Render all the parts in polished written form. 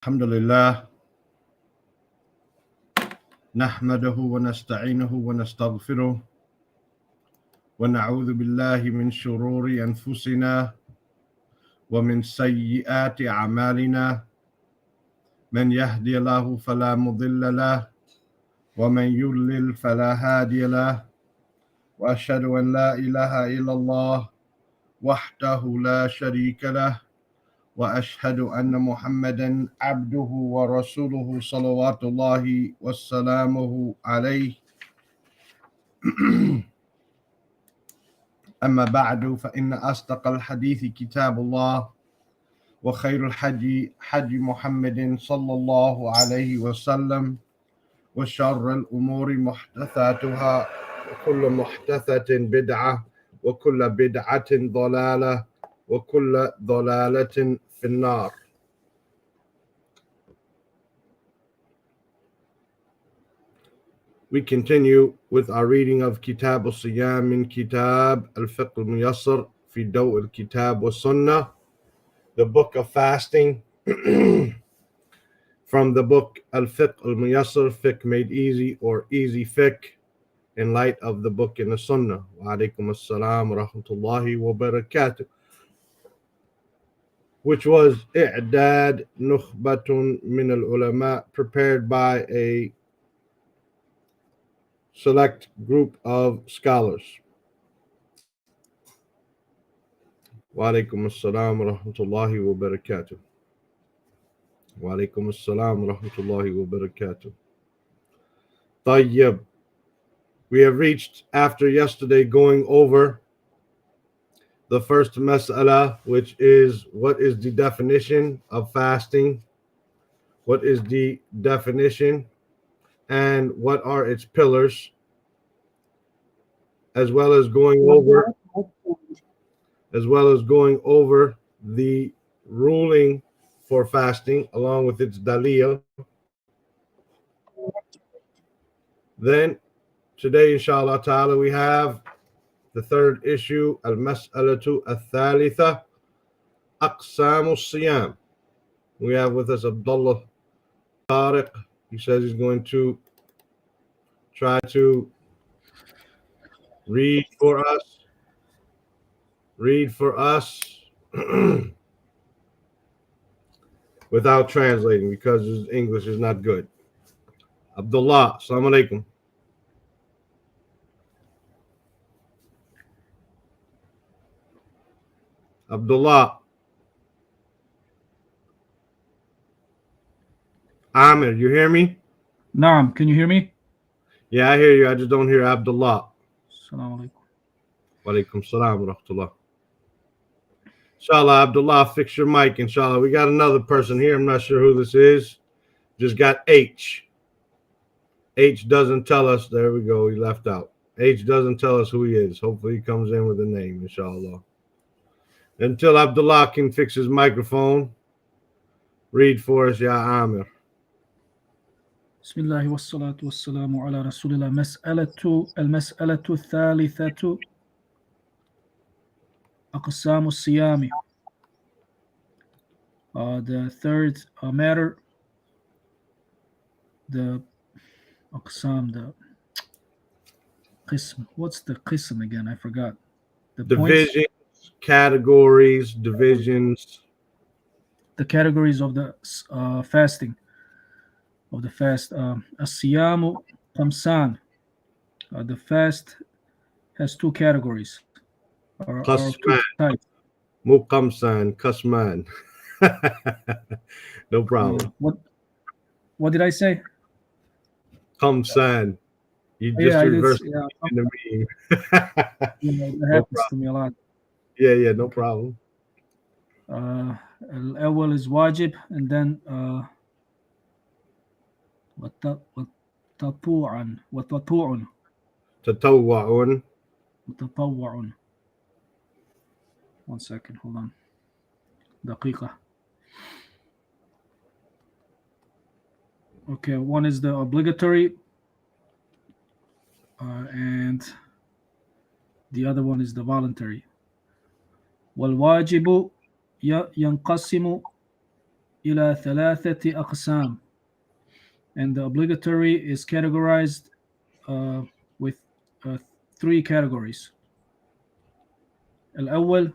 الحمد لله نحمده ونستعينه ونستغفره ونعوذ بالله من شرور أنفسنا ومن سيئات أعمالنا من يهدي الله فلا مضل له ومن يضلل فلا هادي له وأشهد أن لا إله إلا الله وحده لا شريك له وأشهد أن محمدا عبده ورسوله صلوات الله وسلامه عليه أما بعد فإن أصدق الحديث كتاب الله وخير الحدي حدي محمد صلى الله عليه وسلم وشر الأمور محدثاتها وكل محدثة بدعة وكل بدعة ضلالة وكل ضلالة في النار. We continue with our reading of Kitab al-Siyam min Kitab al-Fiqh al-Muyassar fi Daw al-Kitab wa Sunnah, the book of fasting from the book al-Fiqh al-Muyassar, Fiqh made easy or easy fiqh in light of the book in the Sunnah. Wa alaikum assalam wa rahmatullahi wa barakatuh. Which was i'dad nukhbatun min al-ulama, prepared by a select group of scholars. Wa alaikum assalam wa rahmatullahi wa barakatuh. Wa alaikum assalam wa rahmatullahi wa barakatuh. Tayyib. We have reached, after yesterday going over the first mas'ala, which is what is the definition of fasting, what is the definition, and what are its pillars, as well as going over the ruling for fasting along with its dalil. Then today, inshallah ta'ala, we have the third issue, al-mas'alatu al-thalitha, aqsamu siyam. We have with us Abdullah Tariq. He says he's going to try to read for us without translating because his English is not good. Abdullah, assalamu alaikum. Abdullah. Amir, you hear me? Naam, can you hear me? Yeah, I hear you. I just don't hear Abdullah. Assalamu alaikum. Wa alaikum salam wa rahmatullah. Inshallah, Abdullah, fix your mic, inshallah. We got another person here. I'm not sure who this is. Just got H. H doesn't tell us. There we go. He left out. H doesn't tell us who he is. Hopefully he comes in with a name, inshallah. Until Abdullah can fix his microphone, read for us, Ya Amir. Bismillah wa salatu wa salamu ala rasulillah. Al-mas'alatu thalithatu aqsamu siyami. The third matter, the aqsam, the qism. What's the qism again? I forgot. The Divisions, categories, divisions. The categories of the fasting, of the fast. As-siyamu qamsan. The fast has two categories. Or two types. Muqamsan, Kasman. No problem. What did I say? Qamsan. You just reversed it in the meme. That happens to me a lot. Yeah, no problem. Al-awwal is wajib, and then وتطوعا Tatawwa'un. وتطوع. One second, hold on. دقيقة. Okay, one is the obligatory, and the other one is the voluntary. والواجب ينقسم إلى ثلاثة أقسام, and the obligatory is categorized with uh, three categories. الأول,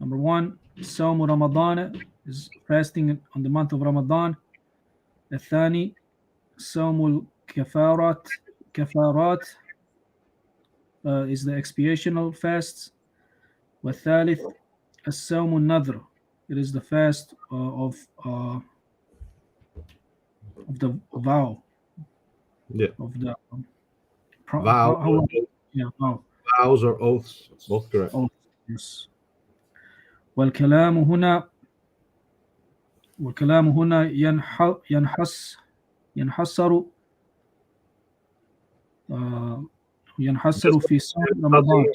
number one, صوم رمضان, is fasting on the month of Ramadan. الثاني, صوم كفارات, is the expiational fasts. والثالث, الصوم النذر, it is the fast of the vow, Yeah. of the Vows, vow. vows or oaths, both correct. Oh, yes. والكلام هنا ينحصر ينحصر في صوم رمضان.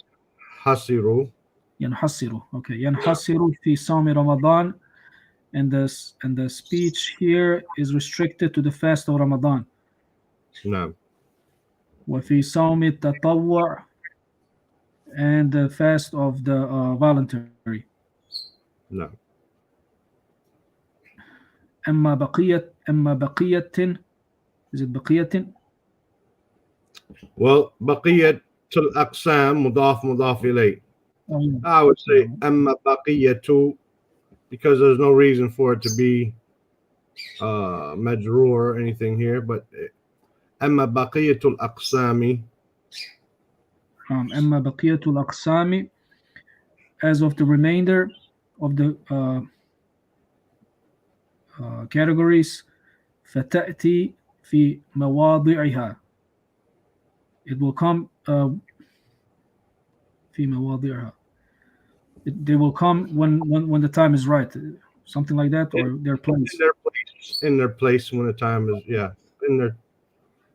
Hasiru. ينحصر في صوم رمضان, and the speech here is restricted to the fast of Ramadan. No. وفي صوم التطوع, and the fast of the voluntary. No. أما بقية, is it بقية? Well, بقية الأقسام مضاف مضاف إليه. Oh, yeah. I would say أما بقية, because there's no reason for it to be majroor or anything here, but أما بقية الأقسام. أما بقية الأقسام, as of the remainder of the categories, فتأتي في مواضعها, it will come في مواضعها, they will come when the time is right, something like that, or their place. In their place when the time is, yeah, in their,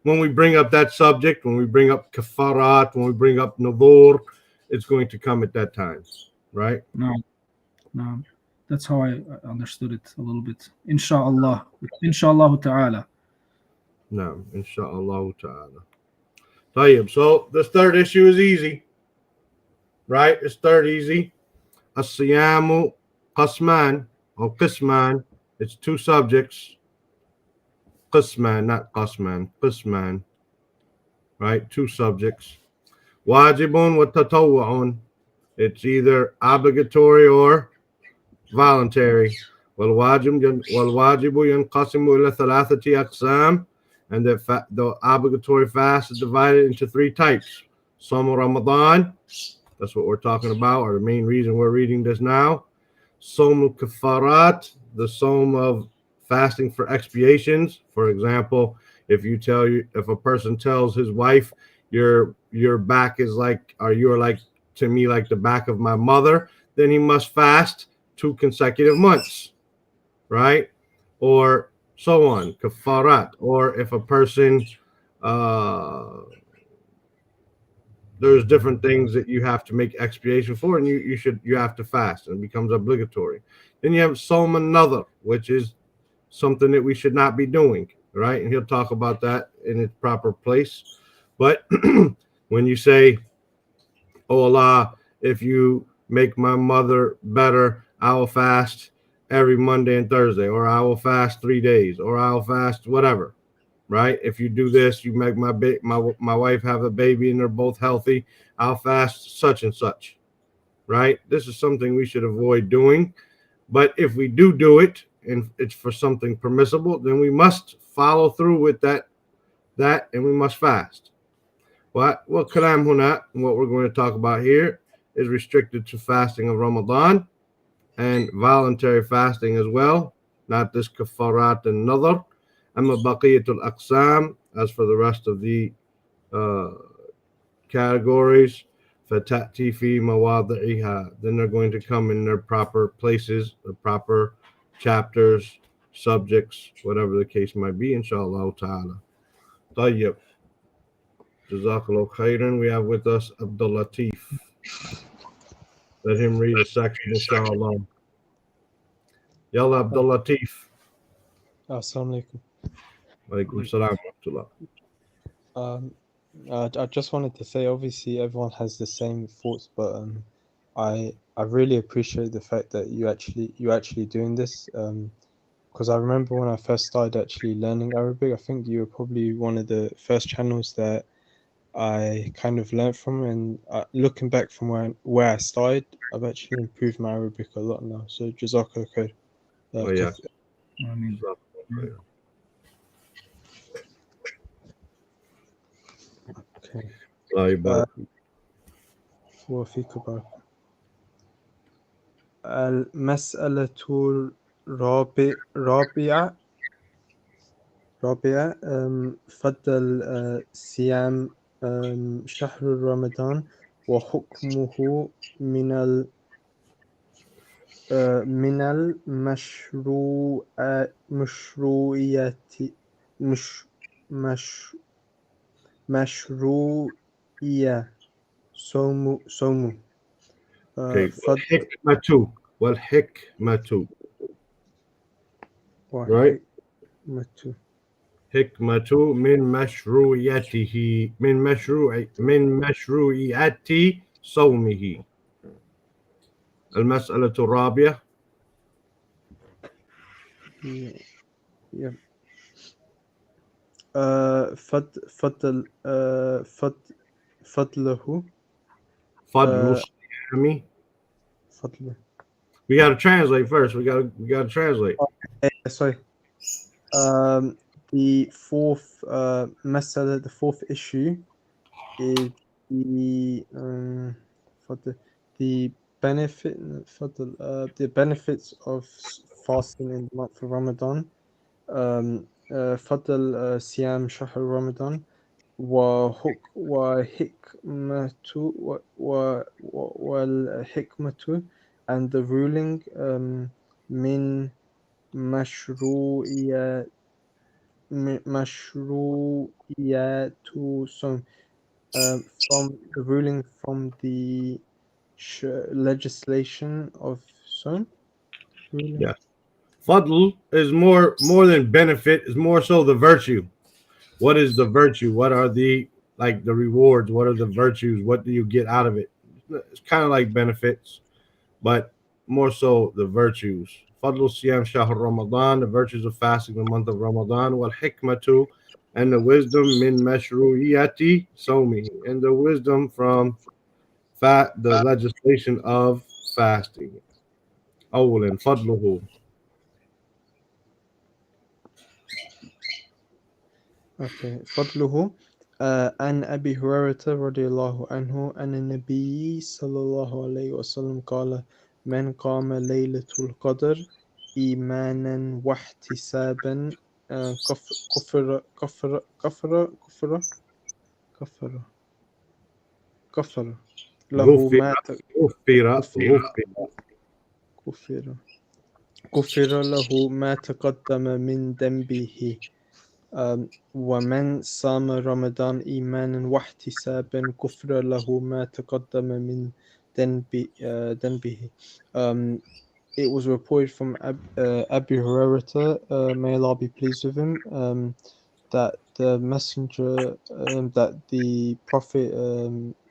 when we bring up that subject, when we bring up kafarat, when we bring up navur, it's going to come at that time, right? No, that's how I understood it a little bit. Inshallah ta'ala. No, inshallah ta'ala. Tayyib. So this third issue is easy, right? It's third easy. As-siyamu qasman or qisman. It's two subjects. Qisman, not qasman. Qisman, right? Two subjects. Wajibun wa tatawwa'un. It's either obligatory or voluntary. والواجب ينقسم إلى ثلاثة أقسام, and the obligatory fast is divided into three types. Som Ramadan, that's what we're talking about, or the main reason we're reading this now. Som Kafarat, the som of fasting for expiations. For example, if a person tells his wife, your back is like, or you're like to me like the back of my mother, then he must fast 2 consecutive months, right? Or so on, kafarat. Or if a person, there's different things that you have to make expiation for, and you have to fast, and it becomes obligatory. Then you have som another, which is something that we should not be doing, right? And he'll talk about that in its proper place. But when you say, oh Allah, if you make my mother better, I will fast every Monday and Thursday, or I will fast 3 days, or I'll fast whatever, right? If you do this, you make my wife have a baby and they're both healthy, I'll fast such and such, right? This is something we should avoid doing. But if we do it and it's for something permissible, then we must follow through with that, and we must fast. What kalam huna, what we're going to talk about here, is restricted to fasting of Ramadan and voluntary fasting as well, not this kafarat and nadar. Amma baqiyatul aqsam, as for the rest of the categories, fatati fi mawadi'iha, then they're going to come in their proper places, the proper chapters, subjects, whatever the case might be, inshallah ta'ala. Tayyib. Jazakallah khairan. We have with us Abdul Latif. Let him read a section, inshallah. Yalla, Abdul Latif. Assalamu alaikum. Alaikum salam wa rahmatullah. I just wanted to say, obviously, everyone has the same thoughts, but I really appreciate the fact that you actually doing this. because I remember when I first started actually learning Arabic, I think you were probably one of the first channels that I kind of learned from, and looking back from where I started, I've actually improved my Arabic a lot now. So Jazakallah khair. Oh, yeah. I mean, Okay. الله يبارك. وفيك بارك. المسألة الرابعة فضل صيام شهر رمضان وحكمه من المشروعية مش مش مشروعية صوم Okay. فضل والحكمة. Right? وحكمة حكمة من مشروعية صومه. المسألة الرابعة. Yeah. فضله فضل الصيام. فضله We got to translate first. We got to translate. Sorry. The fourth masala, the fourth issue is the benefit for the benefits of fasting in the month of Ramadan. فضل صيام شهر رمضان والحكمة and the ruling من مشروعية صوم from the ruling from the legislation of Son. Yeah. Fadl is more than benefit, is more so the virtue. What is the virtue? What are the rewards? What are the virtues? What do you get out of it? It's kind of like benefits, but more so the virtues. Fadl siyam shahr Ramadan, the virtues of fasting in the month of Ramadan, wal hikmatu, and the wisdom min mashru'iyati sawmihi, and the wisdom from the legislation of fasting. أولا فضله. Okay. فضله عن أبي هريرة رضي الله عنه أن النبي صلى الله عليه وسلم قال من قام ليلة القدر إيمانا واحتسابا كفر له غفر ما غفر له ما تقدم من ذنبه ومن صام رمضان إيمانا واحتسابا غفر له ما تقدم من ذنبه. It was reported from Abu Hurairah, may Allah be pleased with him, that the messenger, that the Prophet,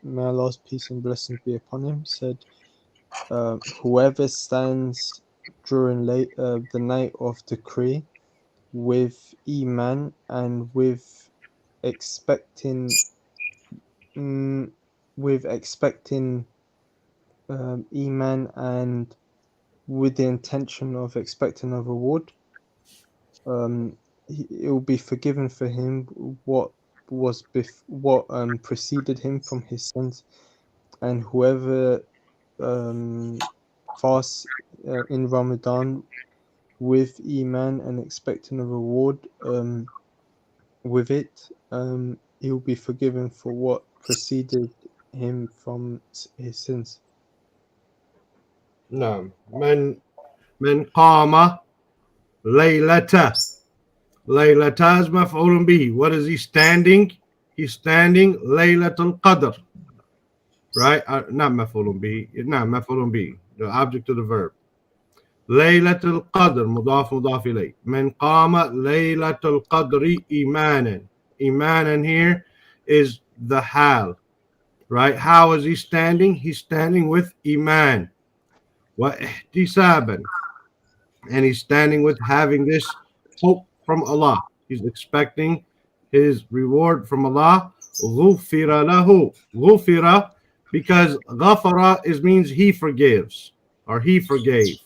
may Allah's peace and blessings be upon him, said, whoever stands during the night of decree with Iman and expecting Iman and with the intention of expecting a reward, it will be forgiven for him what preceded him from his sins, and whoever fasts in Ramadan with Iman and expecting a reward with it, he will be forgiven for what preceded him from his sins. نعم. من قام ليلة is مفعول به. What is he standing? He's standing ليلة القدر. Right? Not مفعول به. Not مفعول به. The object of the verb. ليلة القدر مضاف مضاف إليه. من قام ليلة القدر إيمانا. Imanan here is the hal. Right? How is he standing? He's standing with Iman. وإحتسابا. and he's standing with having this hope from Allah. He's expecting his reward from Allah. غُفِرَ لَهُ. غُفِرَ, because غَفَرَ means he forgives or he forgave.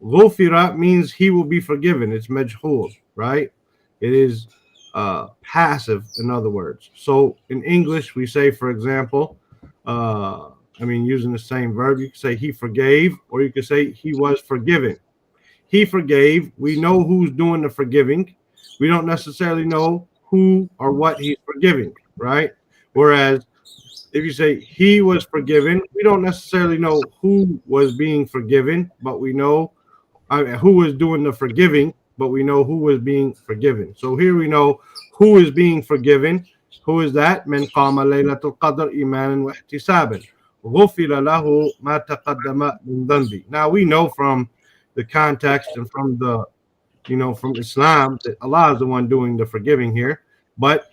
غُفِرَ means he will be forgiven. It's majhul, right? It is passive, in other words. So in English, we say, for example, using the same verb, you can say he forgave, or you can say he was forgiven. He forgave. We know who's doing the forgiving. We don't necessarily know who or what he's forgiving, right? Whereas if you say he was forgiven, we don't necessarily know who was being forgiven, but we know who was doing the forgiving, but we know who was being forgiven. So here we know who is being forgiven. Who is that? من قام ليلة القدر إيمانا واحتسابا غفر له ما تقدم من ذنبه. Now we know from the context and from the from Islam that Allah is the one doing the forgiving here, but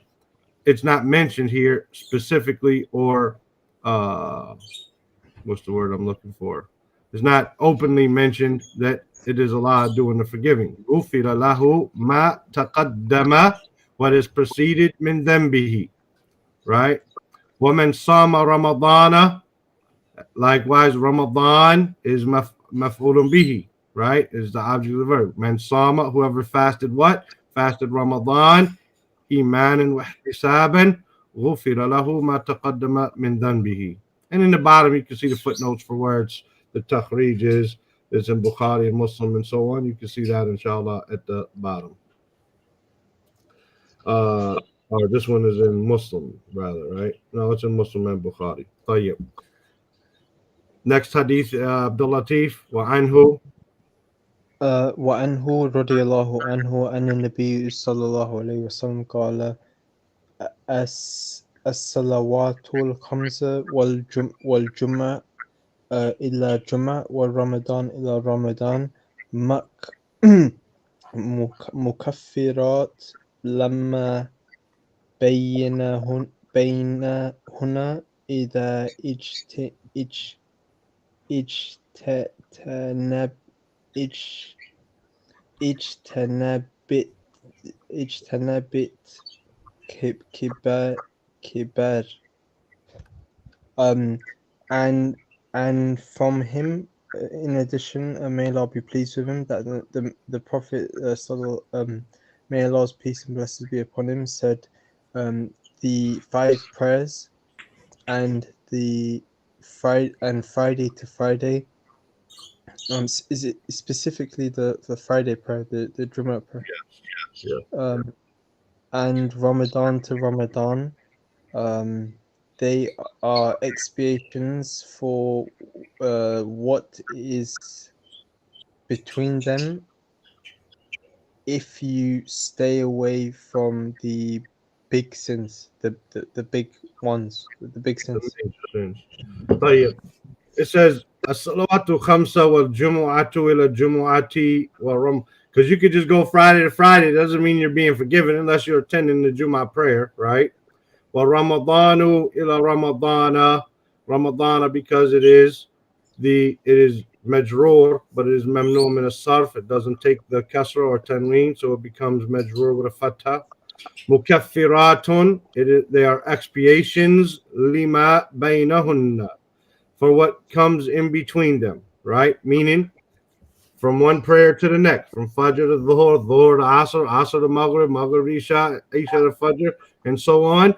it's not mentioned here specifically, or what's the word I'm looking for? It's not openly mentioned that it is Allah doing the forgiving. غُفِرَ لَهُ مَا تَقَدَّمَ, what is preceded min dhanbihi, right? وَمَنْ صَامَ رَمَضَانَ, likewise Ramadan is maf'ulun bihi, right? Is the object of the verb. Man sama, whoever fasted what? Fasted Ramadan, imanan wa ihtisaban, ghufira lahu ma taqaddama min dhanbihi. And in the bottom, you can see the footnotes for words. The takhrij is in Bukhari and Muslim and so on. You can see that, inshallah, at the bottom. Or this one is in Muslim, rather, right? No, it's in Muslim and Bukhari. طيب. Next hadith, Abdul Latif, وعنه وعنه رضي الله عنه أن النبي صلى الله عليه وسلم قال الصلوات الخمس والجمعة إلى جمعة والرمضان إلى رمضان مكفرات لما بينهن إذا اجتنبت كبار. And from him, in addition, may Allah be pleased with him, that the Prophet may Allah's peace and blessings be upon him, said the 5 prayers and the Friday to Friday. Is it specifically the Friday prayer, the Jummah prayer? Yeah. And Ramadan to Ramadan, they are expiations for what is between them if you stay away from the big sins, the big ones, the big sins. طيب. It says as-salawatu khamsa wal jumu'atu ila jumu'ati wa ram, because you could just go Friday to Friday. It doesn't mean you're being forgiven unless you're attending the Jummah prayer, right? Wa Ramadanu ila Ramadana, because it is majroor, but it is mamnu min as-sarf. It doesn't take the kasra or tanween, so it becomes majroor with a fatha. Mukaffiratun, they are expiations lima bainahunna, for what comes in between them, right? Meaning from one prayer to the next, from Fajr to Dhuhr, Dhuhr to Asr, Asr to Maghrib, Maghrib to Isha, Isha to Fajr, and so on.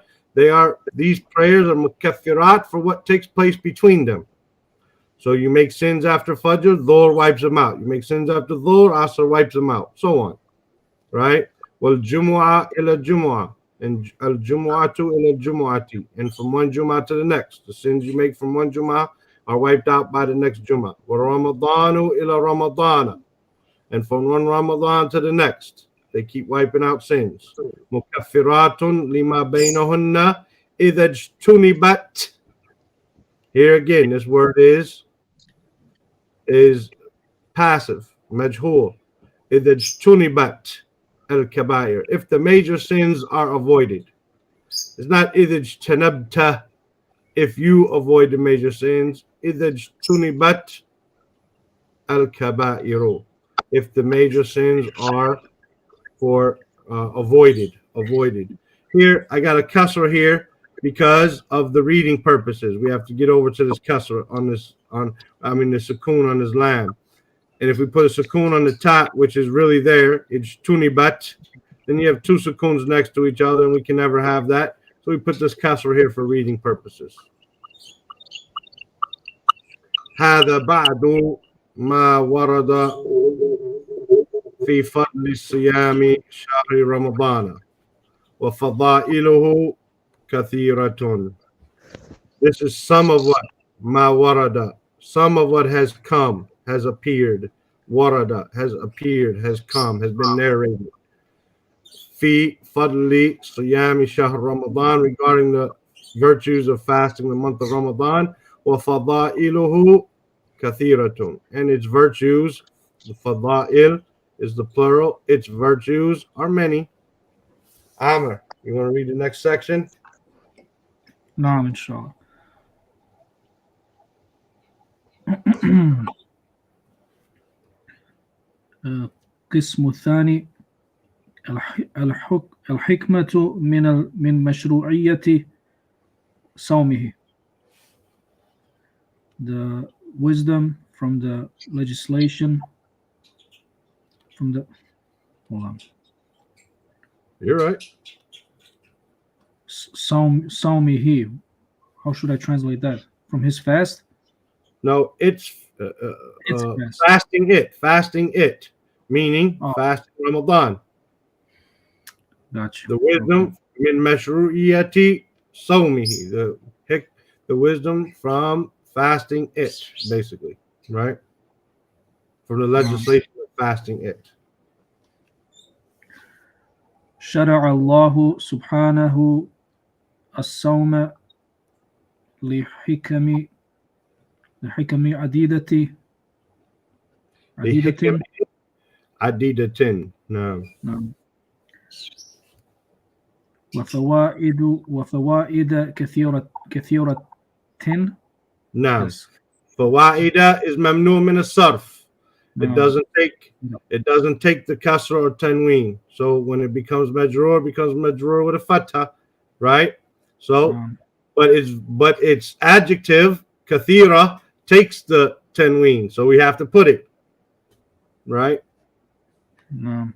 These prayers are mukaffirat for what takes place between them. So you make sins after Fajr, Dhuhr wipes them out. You make sins after Dhuhr, Asr wipes them out, so on, right? Wal Jumu'ah ila Jumu'ah, and al Jumu'atu ila Jumu'ati, and from one Jumu'ah to the next. The sins you make from one Jumu'ah are wiped out by the next Jumu'ah. Wa Ramadanu ila Ramadana, and from one Ramadan to the next, they keep wiping out sins. Mukaffiratun lima bainahunna idha ijtunibat. Here again, this word is passive, majhul. Idha ijtunibat al-kabair, if the major sins are avoided. It's not idha ijtanabta, if you avoid the major sins. Idha ijtunibat al-kabairu, if the major sins are for avoided. Here, I got a kasra here because of the reading purposes. We have to get over to this kasra on this the sukoon on this lamb. And if we put a sukoon on the top, which is really there, it's tunibat, then you have two sukoons next to each other, and we can never have that. So we put this kasra here for reading purposes. هذا بعد ما ورد في فضل الصيام شهر رمضان وفضائله كثيرة. This is some of what ما ورد, some of what has come, has appeared. Warada has appeared, has come, has been narrated. Fi fadli siyami shahr Ramadan, regarding the virtues of fasting the month of Ramadan. Wa fadailuhu kathiratun, and its virtues, the fadail is the plural, its virtues are many. Amr, you want to read the next section? نعم إن شاء الله. القسم الثاني الحكمة من مشروعية صومه. The wisdom from the legislation from the hold on. You're right. Sawmihi. How should I translate that? From his fast? No, it's fast. fasting it, meaning fasting Ramadan. Gotcha. The wisdom min mashru'iyati sawmihi, the wisdom from fasting it, basically, right? From the legislation of fasting it. شرع الله سبحانه الصوم لحكم عديدة. نعم. وفوائد كثيرة. نعم. Yes. فوائد is ممنوع من الصرف. It doesn't take the kasra or tanween. So when it becomes majrur, it becomes majrur with a fatha, right? So but its adjective kathira takes the tanween, so we have to put it, right? No.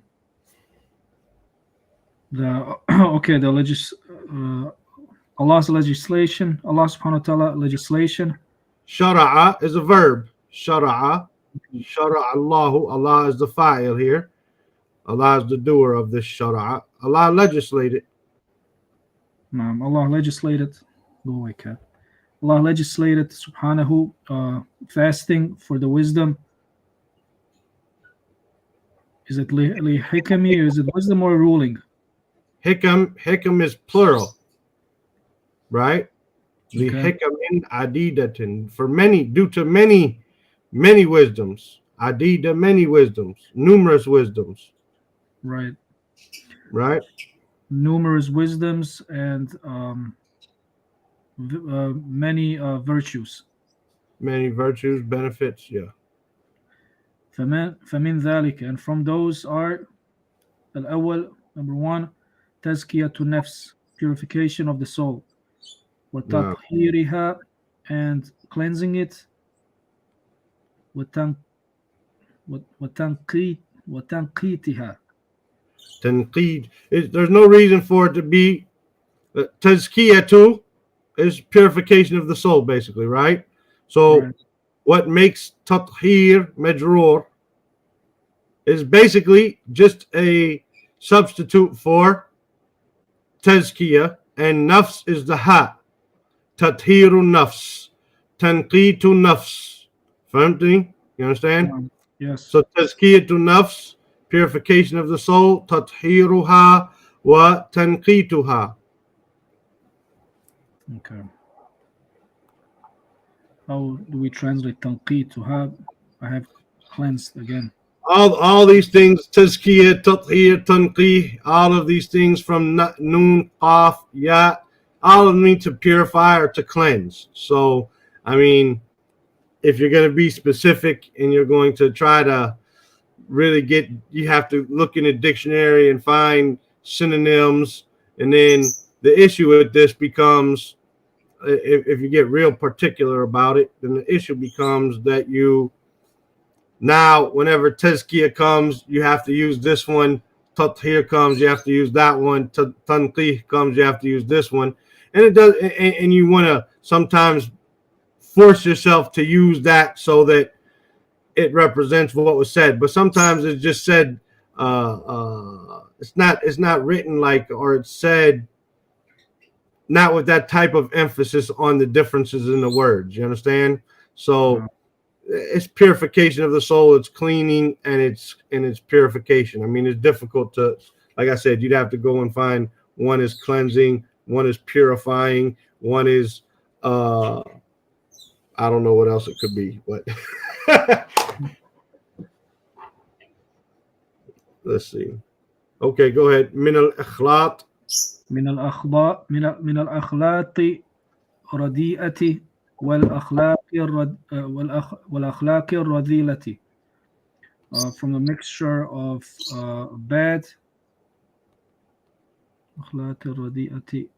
Allah's legislation, Allah subhanahu wa ta'ala legislation. Shara'a is a verb. Shara'a Allahu. Allah is the fa'il here. Allah is the doer of this shara'a. Allah legislated. Allah legislated. Go away, cat. Allah legislated subhanahu fasting for the wisdom. Is it hikami, or is it wisdom or ruling? Hikam is plural, right? The Okay. hikamin adidatin, for many, due to many wisdoms. Adida, many wisdoms, numerous wisdoms. Right. Numerous wisdoms and many virtues. Many virtues, benefits, yeah. فمن ذلك, and from those are الأول, number one, تزكية النفس, purification of the soul, وتطهيرها, and cleansing it, وتنقيتها. Tanqeed, there's no reason for it to be. Tazkiyatu is purification of the soul, basically, right? So Right. what makes tathir majrur is basically just a substitute for tazkiyah, and nafs is the ha. Tathiru nafs, tanqitu nafs. Fahmtini? You understand? Yes. So tazkiyatu nafs, purification of the soul, tathiruha wa tanqituha. Okay. How do we translate tanqid to have? I have cleansed again. All these things, tazkiyah, tathir, tanqih, all of these things from noon, qaf, ya, all of them mean to purify or to cleanse. So, I mean, if you're going to be specific and you're going to try to really you have to look in a dictionary and find synonyms. And then the issue with this becomes, if you get real particular about it, then the issue becomes that you now, whenever tazkiyah comes, you have to use this one. Tathir comes, you have to use that one. Tanqih comes, you have to use this one. And it does, and you want to sometimes force yourself to use that so that it represents what was said. But sometimes it's just said, it's not written like, or it's said not with that type of emphasis on the differences in the words. You understand? So it's purification of the soul, it's cleaning, and it's purification. I mean, it's difficult to, like I said, you'd have to go and find one is cleansing, one is purifying, one is I don't know what else it could be, but let's see. Okay, go ahead. Min al-akhlaq. من الأخلاق رديئة والأخلاق الرذيلة, from a mixture of bad أخلاق الرديئة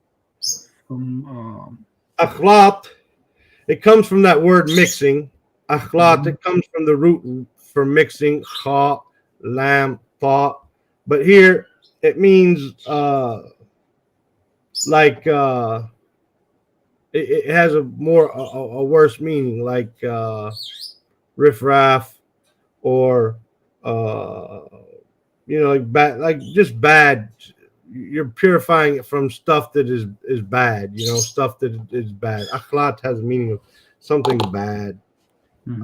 from Akhlaq, it comes from that word mixing. Akhlaq, it comes from the root for mixing, kha, lam, ta. But here it means like it has a worse meaning, like riffraff, or like bad, like just bad. You're purifying it from stuff that is bad, stuff that is bad. Akhlaq has a meaning of something bad.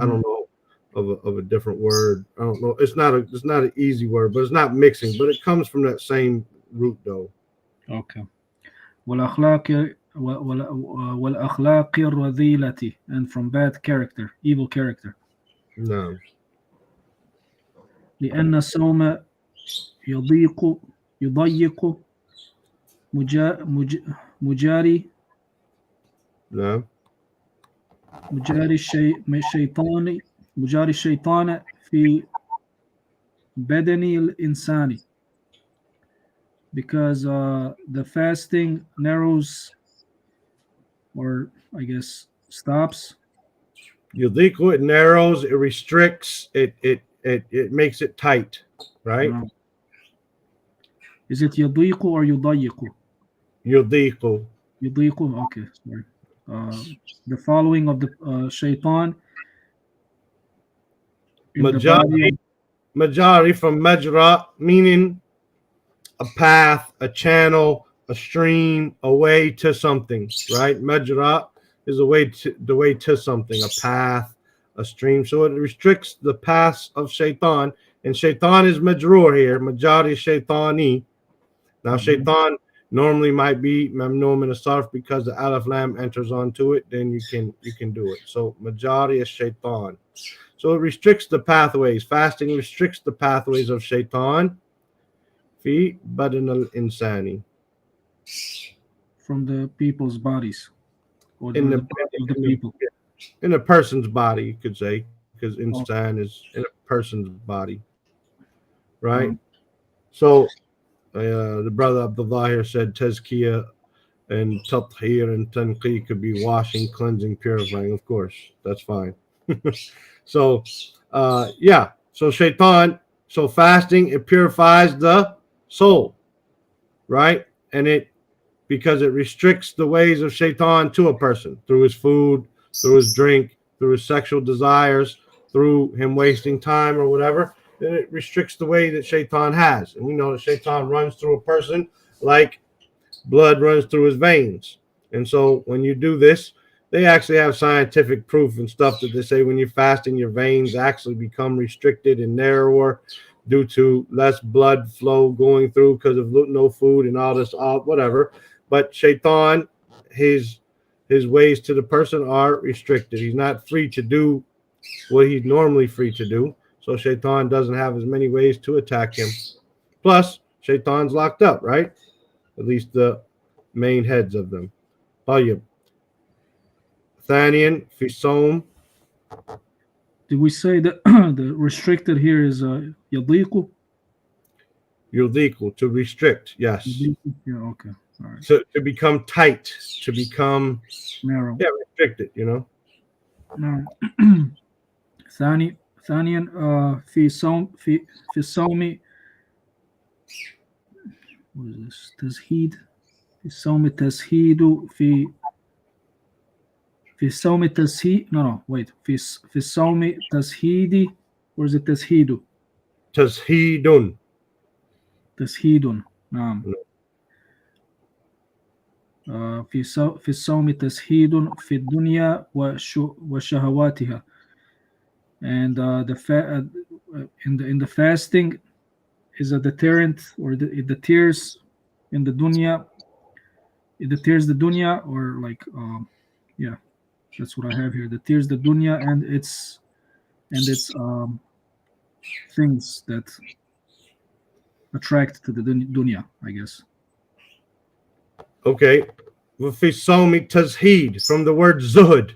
I don't know of a different word. I don't know. It's not an easy word, but it's not mixing. But it comes from that same root, though. Okay. والأخلاق الرذيلة, and from bad character, evil character. No. لأن الصوم يضيق مجاري No. مجاري الشيطان في بدن الإنسان, because the fasting narrows, or I guess stops. Yudiku, it narrows, it restricts, it makes it tight, right? Is it يضيق or يضيق? Yudiku. يضيق. Okay, sorry. The following of the Shaytan. Majari from majra, meaning a path, a channel, a stream, a way to something, right? Majra is the way to something, a path, a stream. So it restricts the paths of Shaytan, and Shaytan is majrur here. Majari Shaytani. Now Shaytan normally might be mamnu min as-sarf because the alif lam enters onto it. Then you can do it. So majari is Shaytan. So it restricts the pathways. Fasting restricts the pathways of Shaytan. Fi badan al-insani. From the people's bodies. Or In the people. In a person's body, you could say, because insan is in a person's body. Right? So the brother Abdullah here said tazkiyah and tathir and tanqi could be washing, cleansing, purifying. Of course, that's fine. So so Shaitan, so fasting, it purifies the soul, right? And because it restricts the ways of Shaitan to a person through his food, through his drink, through his sexual desires, through him wasting time or whatever, then it restricts the way that Shaitan has. And we know that Shaitan runs through a person like blood runs through his veins. And so when you do this, they actually have scientific proof and stuff that they say when you're fasting, your veins actually become restricted and narrower due to less blood flow going through because of no food and all this, whatever. But Shaitan, his ways to the person are restricted. He's not free to do what he's normally free to do. So Shaitan doesn't have as many ways to attack him. Plus, Shaitan's locked up, right? At least the main heads of them. طيب. ثانيا في الصوم Did we say that the restricted here is يضيق? Yudiku, to restrict, yes. يضيق. Yeah, okay. All right. To become tight, to become Narrow. restricted, you know. نعم. ثانيا في الصوم what is this? تزهيد في الصوم تزهيد في الصوم تزهيد no wait في الصوم تزهيدي or is it تزهيد Tashidun. تزهيد نعم في الصوم تزهيد في الدنيا وشهواتها and in the fasting is a deterrent or the tears in the dunya. It deters the dunya or like yeah, that's what I have here. The tears the dunya and its things that attract to the dunya, I guess. Okay. Fisomi tazheed, from the word zuhud.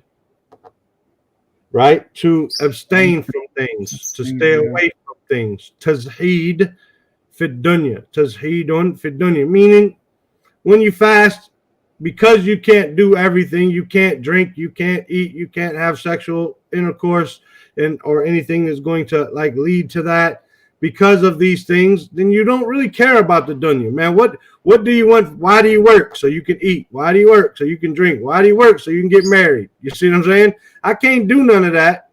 Right? To abstain from things, to stay away from things. Tazheed fid dunya. Tazheedun fid dunya. Meaning, when you fast, because you can't do everything, you can't drink, you can't eat, you can't have sexual intercourse or anything is going to like lead to that because of these things, then you don't really care about the dunya, man. What do you want? Why do you work? So you can eat. Why do you work? So you can drink. Why do you work? So you can get married. You see what I'm saying? I can't do none of that,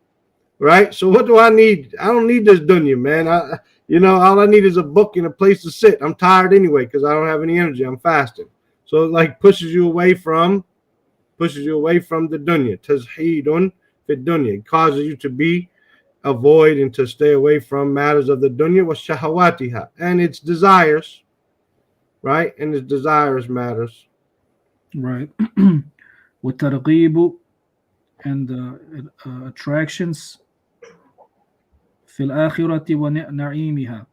right? So what do I need? I don't need this dunya, man. All I need is a book and a place to sit. I'm tired anyway because I don't have any energy. I'm fasting. So it like pushes you away from the dunya. Tazheedun fit dunya. It causes you to avoid and to stay away from matters of the dunya wa shahawatiha and its desires, right? And its desires matters. Right. وترغيب and attractions في الآخرة ونعيمها.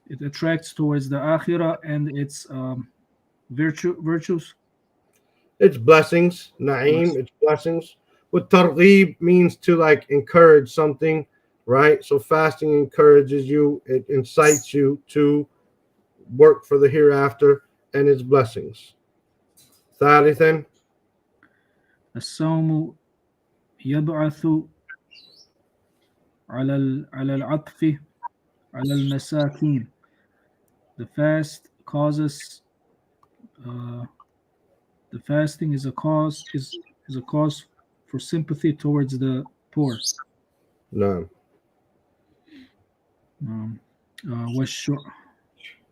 It attracts towards the akhirah and its virtues. It's blessings, na'im, it's blessings. What targhib means to like encourage something, right? So fasting encourages you, it incites you to work for the hereafter and its blessings. ثالثا الصوم يبعث على العطف على المساكين. The fast causes the fasting is a cause for sympathy towards the poor. No.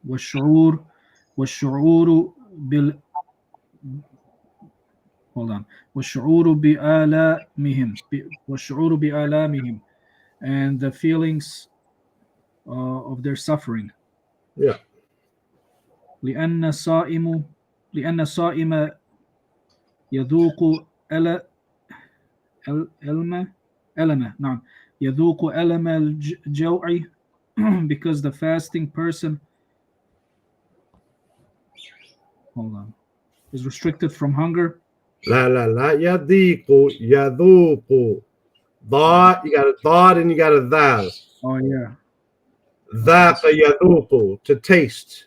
والشعور بال hold on والشعور بآلامهم and the feelings of their suffering. Yeah. لأن الصائم يذوق ألم نعم يذوق ألم الجوع because the fasting person is restricted from hunger. لا يذوق ضاء, you got a thought and you got a thal. Oh yeah. ذاق يذوق, to taste.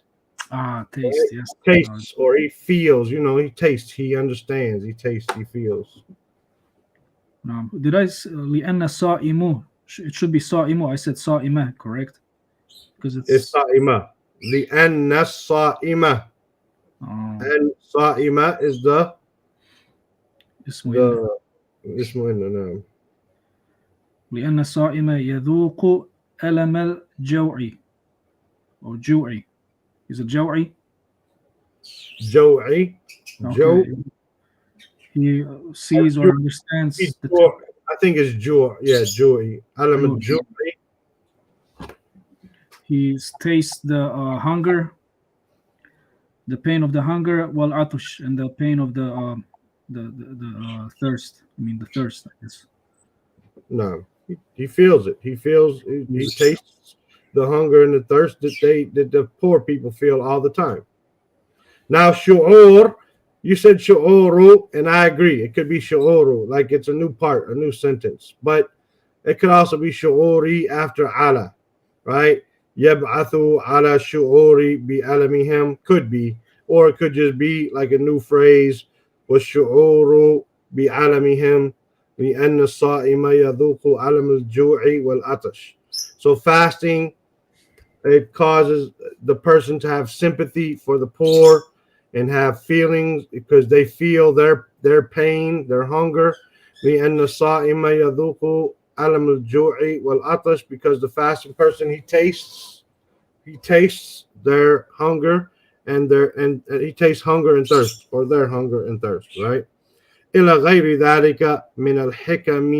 Taste, right? Yes. Tastes or he feels, he tastes, he understands, he tastes, he feels. No. Did I لأن صائم? It should be صائم. I said صائمة, correct? Because it's صائمة. لأن الصائمة. And صائمة is the اسمه إنه. لأن الصائم يذوق ألم الجوع or جوعي. Is it جوعي? جوعي. Okay. He sees or understands. I think it's joy. Yeah, joy. Alam joy. He tastes the hunger, the pain of the hunger, wal atush, and the pain of the thirst. I mean the thirst, I guess. No, he feels it. He tastes the hunger and the thirst that the poor people feel all the time. Now, shu'ur, you said shu'uru, and I agree. It could be shu'uru, like it's a new part, a new sentence. But It could also be shu'uri after ala, right? Yab'athu ala shu'uri bi alamihim could be, or it could just be like a new phrase, was shu'uru bi alamihim لأن الصائم يذوق ألم الجوع والعطش. So fasting, it causes the person to have sympathy for the poor and have feelings because they feel their pain, their hunger. لأن الصائم يذوق ألم الجوع والعطش, because the fasting person, he tastes their hunger and he tastes hunger and thirst, or their hunger and thirst, right? إلى غير ذلك من الحكم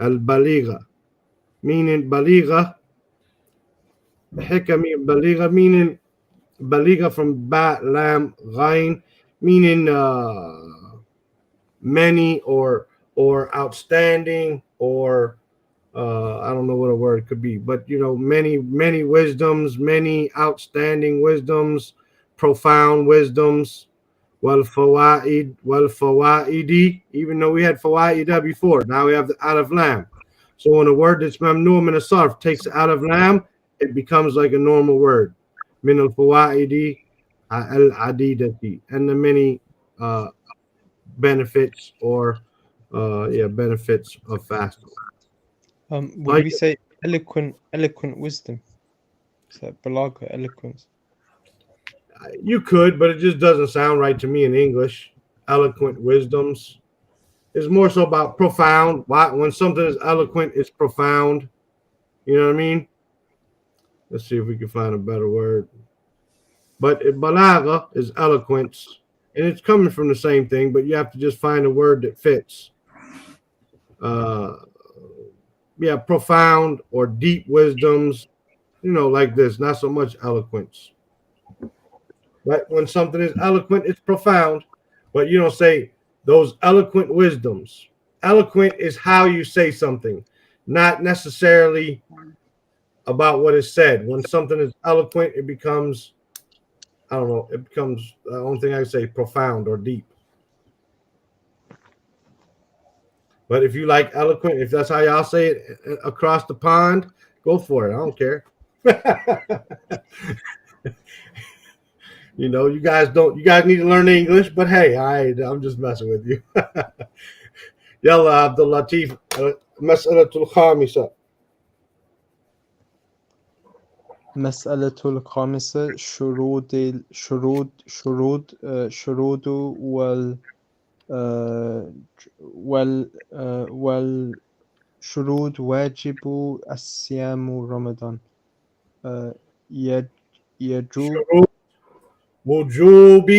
البليغة, meaning بليغة, حكم بليغة, meaning بليغة from ba lam ghain, meaning many or outstanding, or I don't know what a word could be, but many wisdoms, many outstanding wisdoms, profound wisdoms. Wal fawaid, even though we had fawaida before, now we have the alif lam. So when a word that's mamnu min as-sarf takes alif lam, it becomes like a normal word. Min al fawaidi al adidati, and the many benefits or benefits of fasting. Would we say eloquent wisdom? Is that balagha, eloquence? You could, but it just doesn't sound right to me in English. Eloquent wisdoms is more so about profound. When something is eloquent, it's profound. You know what I mean? Let's see if we can find a better word. But balagha is eloquence, and it's coming from the same thing, but you have to just find a word that fits. Profound or deep wisdoms, like this, not so much eloquence. Right? When something is eloquent, it's profound, but you don't say those eloquent wisdoms. Eloquent is how you say something, not necessarily about what is said. When something is eloquent, it becomes, I don't know, it becomes, the only thing I say, profound or deep. But if you like eloquent, if that's how y'all say it across the pond, go for it. I don't care. You guys need to learn English, but hey, I'm just messing with you. Yalla, Abdul Latif, mas'alatul khamisa. مسألة الخامسة شروط والشروط واجب الصيام رمضان يجوب وجوب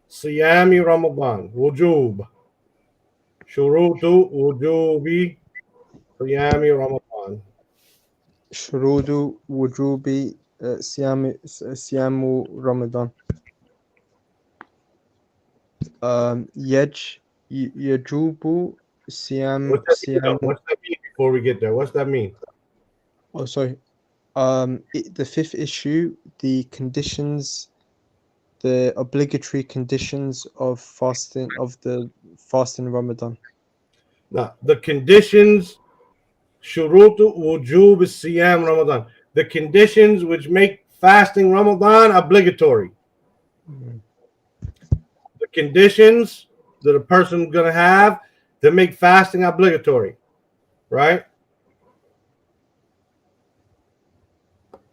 صيام رمضان. وجوب شروط وجوب صيام رمضان. شروط وجوب صيام رمضان. يجوب صيام. What's that mean before we get there? What's that mean? Oh, sorry. The fifth issue, the conditions, the obligatory conditions of fasting, Ramadan. Now, the conditions, shurutu wujub siyam Ramadan, the conditions which make fasting Ramadan obligatory. The conditions that a person's going to have to make fasting obligatory, right?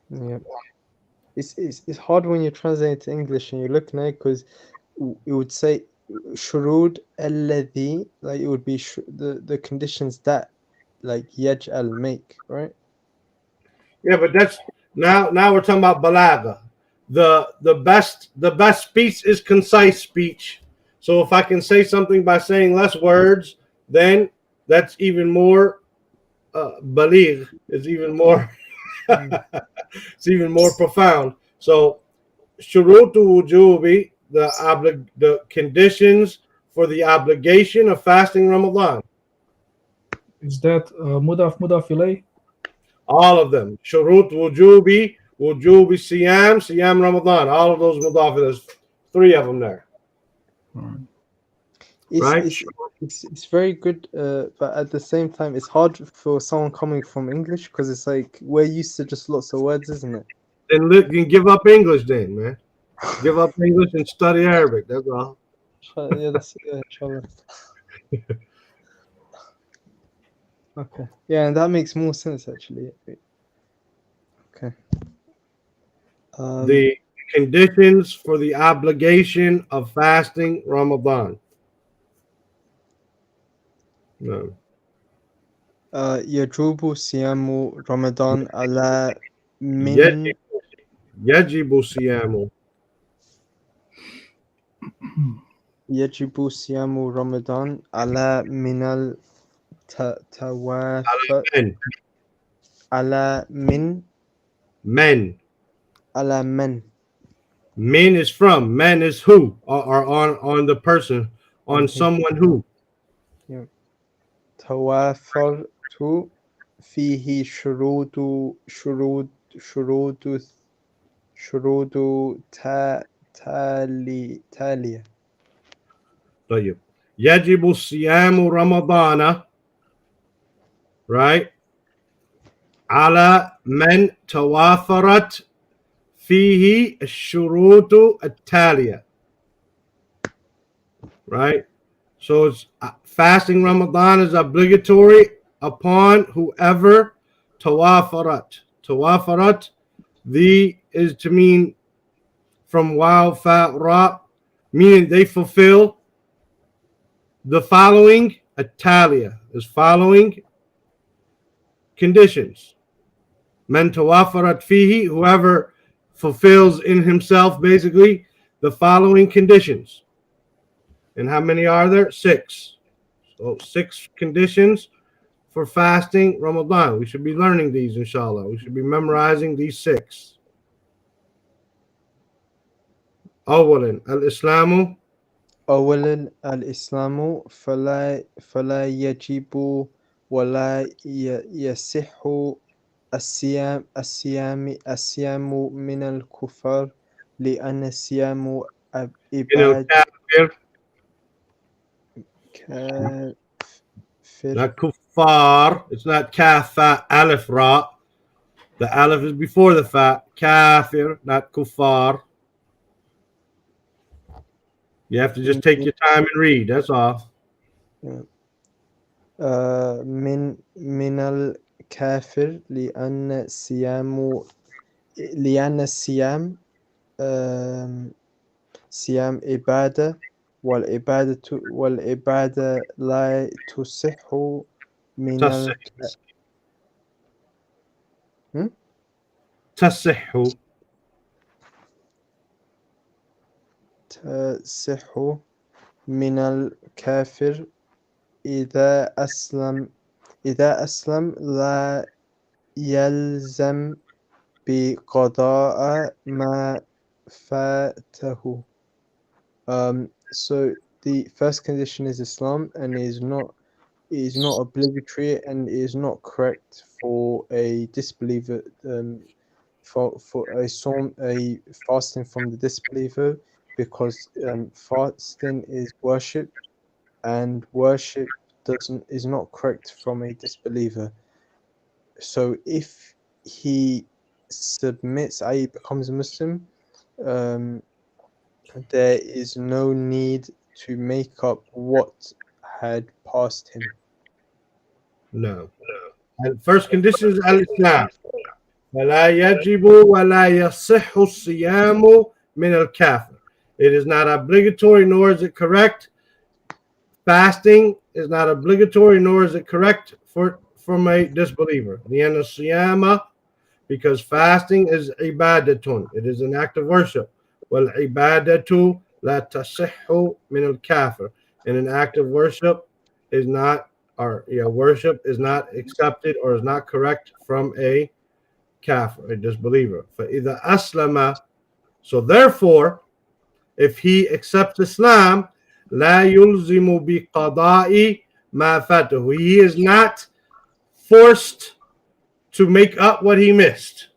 Yeah. It's hard when you're translating to English and you're looking at it, because it would say shurud alladhi, like it would be the conditions that, like yaj'al, make, right? Yeah, but that's now we're talking about balagha. The best speech is concise speech. So if I can say something by saying less words, then that's even more baligh. It's even more it's even more profound. So shurutu wujubi, the conditions for the obligation of fasting Ramadan. Is that mudaf ilay? All of them. Shurut wujubi siyam Ramadan. All of those mudaf, there's 3 of them there. All right. right? It's very good, but at the same time, it's hard for someone coming from English because it's like we're used to just lots of words, isn't it? Then look, you can give up English, then, man. Give up English and study Arabic. That's all. Yeah, that's inshallah. Okay, yeah, and that makes more sense actually. Okay. The conditions for the obligation of fasting Ramadan. No. يجوب صيام رمضان على من يجب صيامه يجب صيام رمضان على من التوافر men. على من Men. على من Men is from. Men is who, or on the person, on someone who. توافرت فيه شروط تالية. طيب. يجب صيام رمضان, right, على من توافرت فيه الشروط التالية, right? So it's fasting Ramadan is obligatory upon whoever tawafarat. Tawafarat, the is to mean from waw fa ra, meaning they fulfill the following atalia is following conditions. Man tawafarat fihi, whoever fulfills in himself basically the following conditions. And how many are there? 6. So 6 conditions for fasting Ramadan. We should be learning these, inshallah. We should be memorizing these 6. أولا الإسلام. أولا الإسلام فلا يجب ولا يصح الصيام من الكفار لأن الصيام من عبادة الكافر. كافر. Not kuffar. It's not kafa alif ra. The alif is before the fa. Kafir, not kuffar. You have to just take your time and read. That's all. من الكافر لأن الصيام صيام عبادة والعبادة لا تصح من تصح من الكافر إذا أسلم لا يلزم بقضاء ما فاته. So the first condition is Islam, and it is not obligatory, and it is not correct for a disbeliever for a fasting from the disbeliever, because fasting is worship, and worship is not correct from a disbeliever. So if he submits, i.e. becomes a Muslim, there is no need to make up what had passed him. No. And first condition is al-Islam. ولا يجب ولا يصح الصيام من الكافر. It is not obligatory, nor is it correct. Fasting is not obligatory, nor is it correct from a disbeliever. لأن الصيام, because fasting is ibadatun. It is an act of worship. والعبادة لا تصح من الكافر. And an act of worship is not, worship is not accepted or is not correct from a kafir, a disbeliever. فإذا أسلم, so therefore, if he accepts Islam, لا يلزم بقضاء ما فاته. He is not forced to make up what he missed.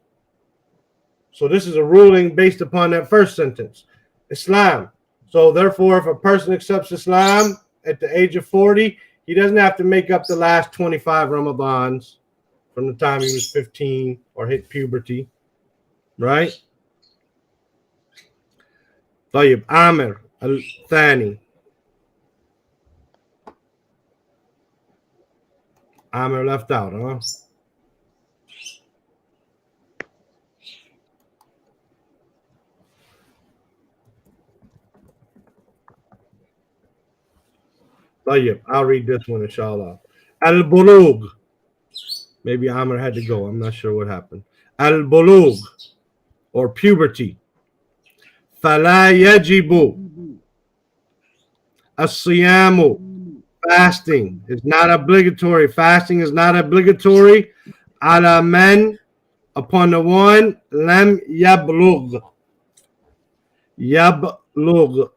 So this is a ruling based upon that first sentence, Islam. So therefore, if a person accepts Islam at the age of 40, he doesn't have to make up the last 25 Ramadans from the time he was 15 or hit puberty, right? طيب عامر الثاني. عامر left out, huh? طيب, I'll read this one, inshallah. Al-Bulugh. Maybe Amr had to go. I'm not sure what happened. Al-Bulugh, or puberty. فَلَا يَجِبُ الصِّيَامُ. Fasting is not obligatory. Fasting is not obligatory. عَلَى مَنْ, upon the one, لَمْ يَبْلُغْ. يَبْلُغْ.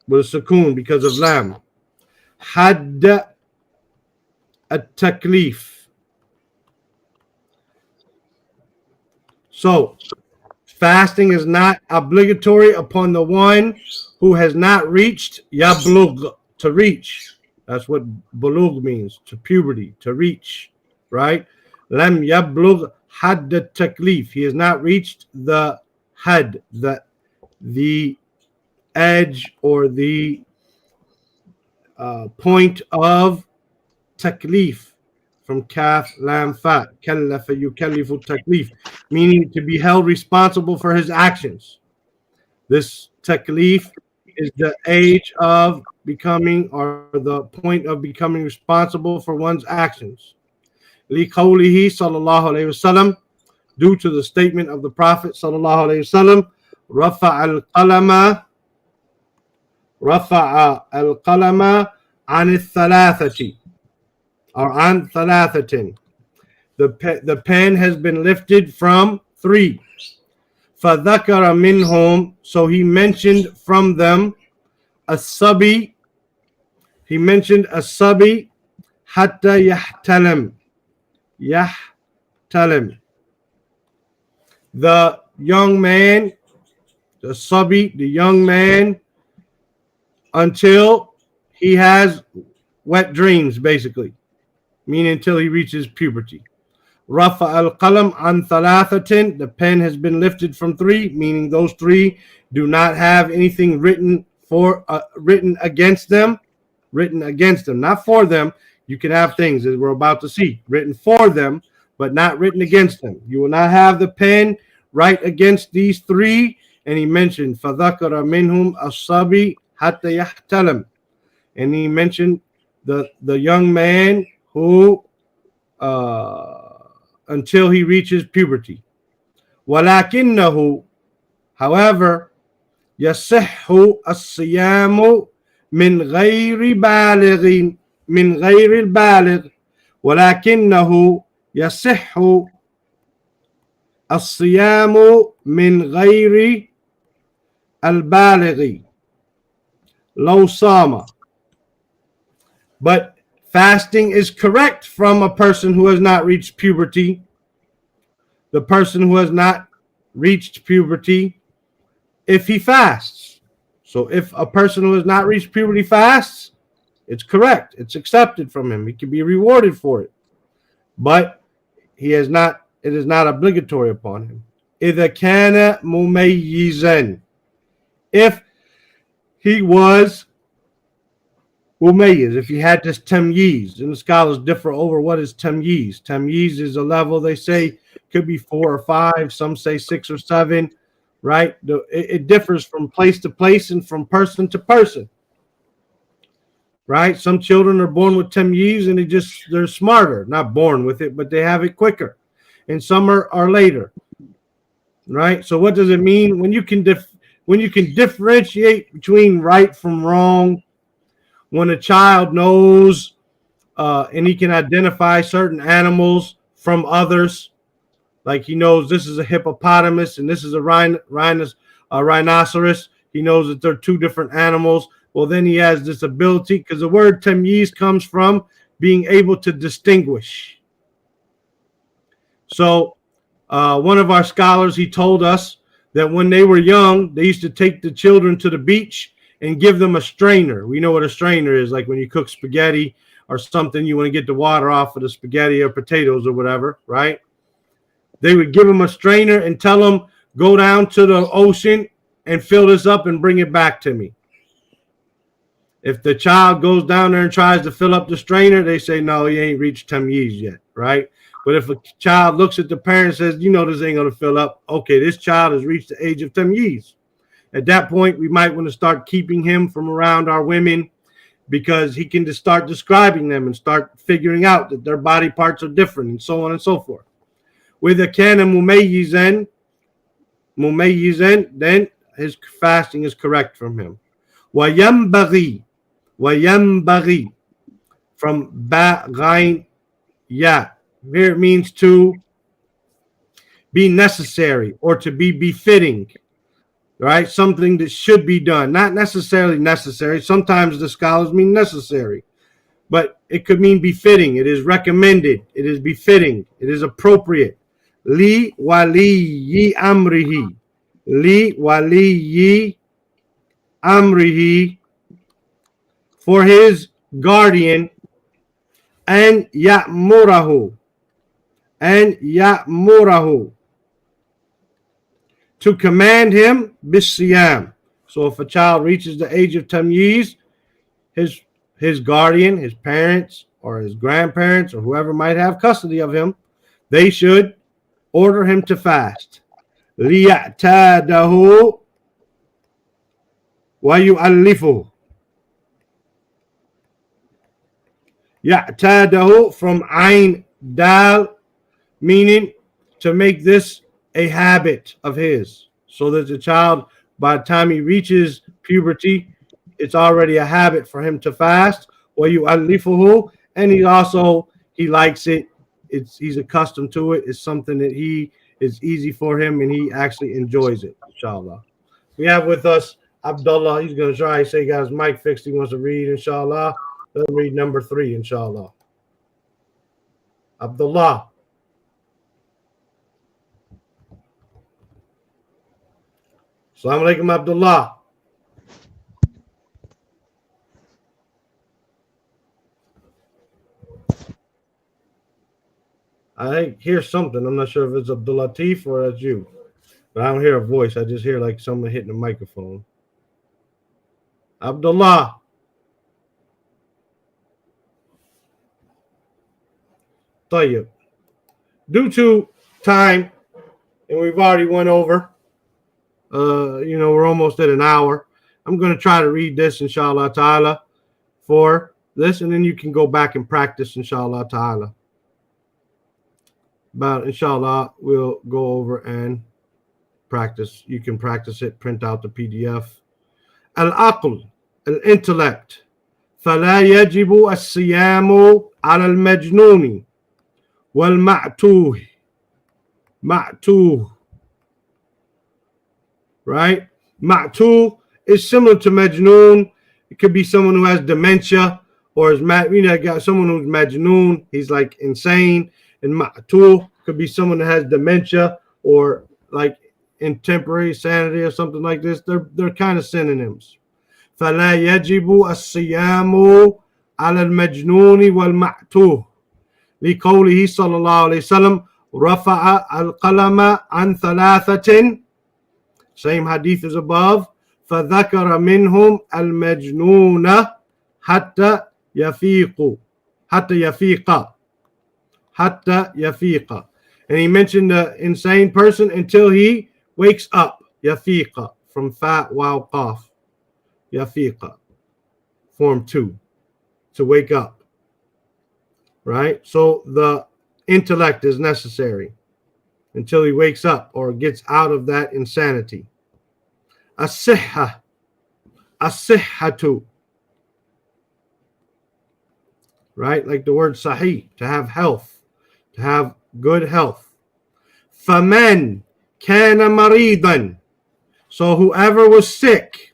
With a sukoon because of lam. Hadd at-taklif. So, fasting is not obligatory upon the one who has not reached yablug, to reach. That's what bulug means, to puberty, to reach, right? Lam yablug hadd at-taklif. He has not reached the had, the edge or the point of taklif, from kaf lam fa, kallafa yukallifu taklif, meaning to be held responsible for his actions. This taklif is the age of becoming, or the point of becoming responsible for one's actions. Liqawlihi sallallahu alayhi wasallam, due to the statement of the Prophet sallallahu alayhi wasallam, rafa al-qalama عن الثلاثة, or عن ثلاثة. The pen has been lifted from 3. فذكر منهم, so he mentioned from them الصبي, he mentioned الصبي حتى يحتلم, the young man, the sabi, the young man, until he has wet dreams, basically, meaning until he reaches puberty. Rafa al-qalam an thalathatin, the pen has been lifted from 3, meaning those 3 do not have anything written against them, not for them. You can have things, as we're about to see, written for them, but not written against them. You will not have the pen write against these 3. And he mentioned فَذَكَرَ مِنْهُمْ الصَّبِي حَتَّى يَحْتَلَمْ, and he mentioned the young man who until he reaches puberty. وَلَكِنَّهُ, however, يَصِحُّ الصِّيَامُ مِنْ غَيْرِ الْبَالِغِ, وَلَكِنَّهُ يَصِحُّ الصِّيَامُ مِنْ غَيْرِ الْبَالِغِ لَوْ صَامَ. But fasting is correct from a person who has not reached puberty. The person who has not reached puberty, if he fasts. So if a person who has not reached puberty fasts, it's correct. It's accepted from him. He can be rewarded for it. But he has not, it is not obligatory upon him. إِذَا كَانَ مُمَيِّزًا, if he was mumayyiz, if he had this tamyiz, and the scholars differ over what is tamyiz. Tamyiz is a level, they say, could be 4 or 5, some say 6 or 7, right? It differs from place to place and from person to person, right? Some children are born with tamyiz and they're smarter, not born with it, but they have it quicker. And some are later, right? So what does it mean when you can differentiate between right from wrong? When a child knows and he can identify certain animals from others, like he knows this is a hippopotamus and this is a rhinoceros. He knows that they're 2 different animals. Well, then he has this ability, because the word tamyiz comes from being able to distinguish. So one of our scholars, he told us that when they were young, they used to take the children to the beach and give them a strainer. We know what a strainer is, like when you cook spaghetti or something, you want to get the water off of the spaghetti or potatoes or whatever, right? They would give them a strainer and tell them, go down to the ocean and fill this up and bring it back to me. If the child goes down there and tries to fill up the strainer, they say, no, he ain't reached tamyiz yet, right? But if a child looks at the parent and says, you know, this ain't going to fill up, okay, this child has reached the age of tamyiz. At that point, we might want to start keeping him from around our women, because he can just start describing them and start figuring out that their body parts are different and so on and so forth. With a kana mumayyizan, then his fasting is correct from him. وَيَنْبَغِي from ba, ghain, ya. Here it means to be necessary or to be befitting, right? Something that should be done, not necessarily necessary. Sometimes the scholars mean necessary, but it could mean befitting. It is recommended. It is befitting. It is appropriate. Li waliyi amrihi. Li waliyi amrihi, for his guardian, and ya'murahu, to command him bisiyam. So if a child reaches the age of tamyiz, his guardian, his parents or his grandparents or whoever might have custody of him, they should order him to fast. Liya'tadahu wa yu'allifuhu. Ya'tadahu from ayn dal, meaning to make this a habit of his, so that the child, by the time he reaches puberty, it's already a habit for him to fast. Wa yu'allifuhu, and he likes it. He's accustomed to it. It's something that is easy for him, and he actually enjoys it. Inshallah. We have with us Abdullah. He's going to try. He say he got his mic fixed. He wants to read. Inshallah. Let's read number 3. Inshallah. Abdullah. Assalamu alaikum, Abdullah. I hear something. I'm not sure if it's Abdul Latif or that's you, but I don't hear a voice. I just hear like someone hitting the microphone. Abdullah. Tayyib. Due to time, and we've already went over, we're almost at an hour. I'm going to try to read this, inshallah ta'ala, for this, and then you can go back and practice, inshallah ta'ala. But inshallah, we'll go over and practice. You can practice it, print out the PDF. Al-aql, al-intellect. فَلَا يَجِبُ الصِّيَامُ عَلَى الْمَجْنُونِ وَالْمَعْتُوهِ. Ma'tuh. Right? Ma'tuh is similar to Majnoon. It could be someone who has dementia, or is got someone who's Majnoon. He's like insane. And Ma'tuh could be someone that has dementia or like intemporary sanity or something like this. They're kind of synonyms. فَلَا يَجِبُ الصِّيَامُ عَلَى الْمَجْنُونِ وَالْمَعْتُوهِ لِقَوْلِهِ صلى الله عليه وسلم رَفَعَ الْقَلَمَ عَنْ ثَلَاثَةٍ. Same hadith as above. فَذَكَرَ مِنْهُمْ الْمَجْنُونَ حَتَّى يَفِيقُ. And he mentioned the insane person until he wakes up. Yafiqa, from fa, waw, qaf. Yafiqa, form 2, to wake up. Right? So the intellect is necessary until he wakes up or gets out of that insanity. As-sihhatu. Right? Like the word sahih, to have health, to have good health. فَمَنْ كَانَ مَرِيضًا. So whoever was sick,